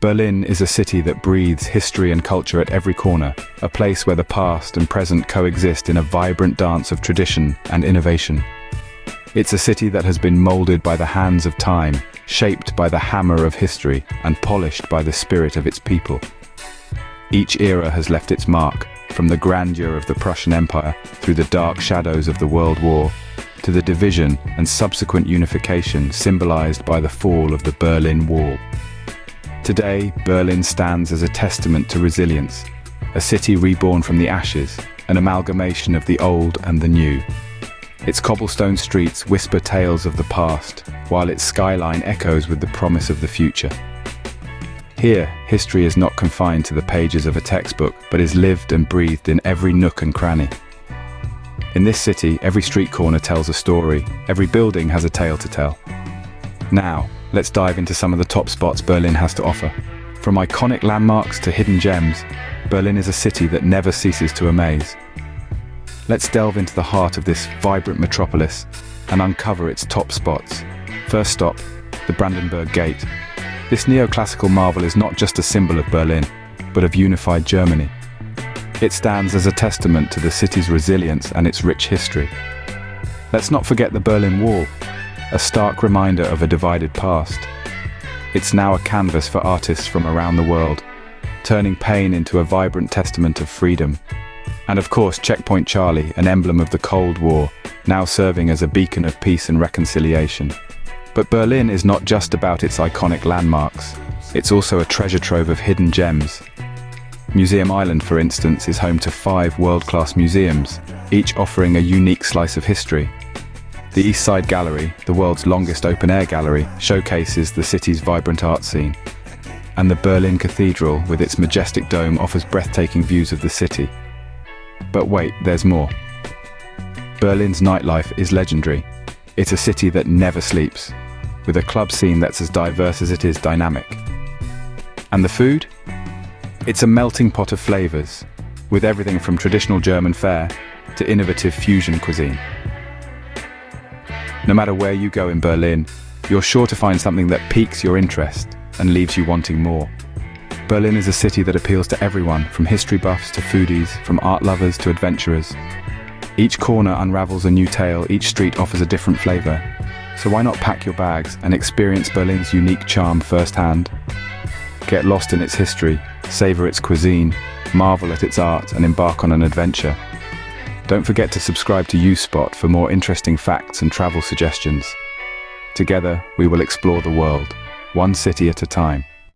Berlin is a city that breathes history and culture at every corner, a place where the past and present coexist in a vibrant dance of tradition and innovation. It's a city that has been molded by the hands of time, shaped by the hammer of history, and polished by the spirit of its people. Each era has left its mark, from the grandeur of the Prussian Empire through the dark shadows of the World War, to the division and subsequent unification symbolized by the fall of the Berlin Wall. Today, Berlin stands as a testament to resilience, a city reborn from the ashes, an amalgamation of the old and the new. Its cobblestone streets whisper tales of the past, while its skyline echoes with the promise of the future. Here, history is not confined to the pages of a textbook, but is lived and breathed in every nook and cranny. In this city, every street corner tells a story, every building has a tale to tell. Now, let's dive into some of the top spots Berlin has to offer. From iconic landmarks to hidden gems, Berlin is a city that never ceases to amaze. Let's delve into the heart of this vibrant metropolis and uncover its top spots. First stop, the Brandenburg Gate. This neoclassical marvel is not just a symbol of Berlin, but of unified Germany. It stands as a testament to the city's resilience and its rich history. Let's not forget the Berlin Wall, a stark reminder of a divided past. It's now a canvas for artists from around the world, turning pain into a vibrant testament of freedom. And of course, Checkpoint Charlie, an emblem of the Cold War, now serving as a beacon of peace and reconciliation. But Berlin is not just about its iconic landmarks. It's also a treasure trove of hidden gems. Museum Island, for instance, is home to 5 world-class museums, each offering a unique slice of history. The East Side Gallery, the world's longest open-air gallery, showcases the city's vibrant art scene. And the Berlin Cathedral, with its majestic dome, offers breathtaking views of the city. But wait, there's more. Berlin's nightlife is legendary. It's a city that never sleeps, with a club scene that's as diverse as it is dynamic. And the food? It's a melting pot of flavors, with everything from traditional German fare to innovative fusion cuisine. No matter where you go in Berlin, you're sure to find something that piques your interest and leaves you wanting more. Berlin is a city that appeals to everyone, from history buffs to foodies, from art lovers to adventurers. Each corner unravels a new tale, each street offers a different flavor. So why not pack your bags and experience Berlin's unique charm firsthand? Get lost in its history, savor its cuisine, marvel at its art, and embark on an adventure. Don't forget to subscribe to YouSpot for more interesting facts and travel suggestions. Together, we will explore the world, one city at a time.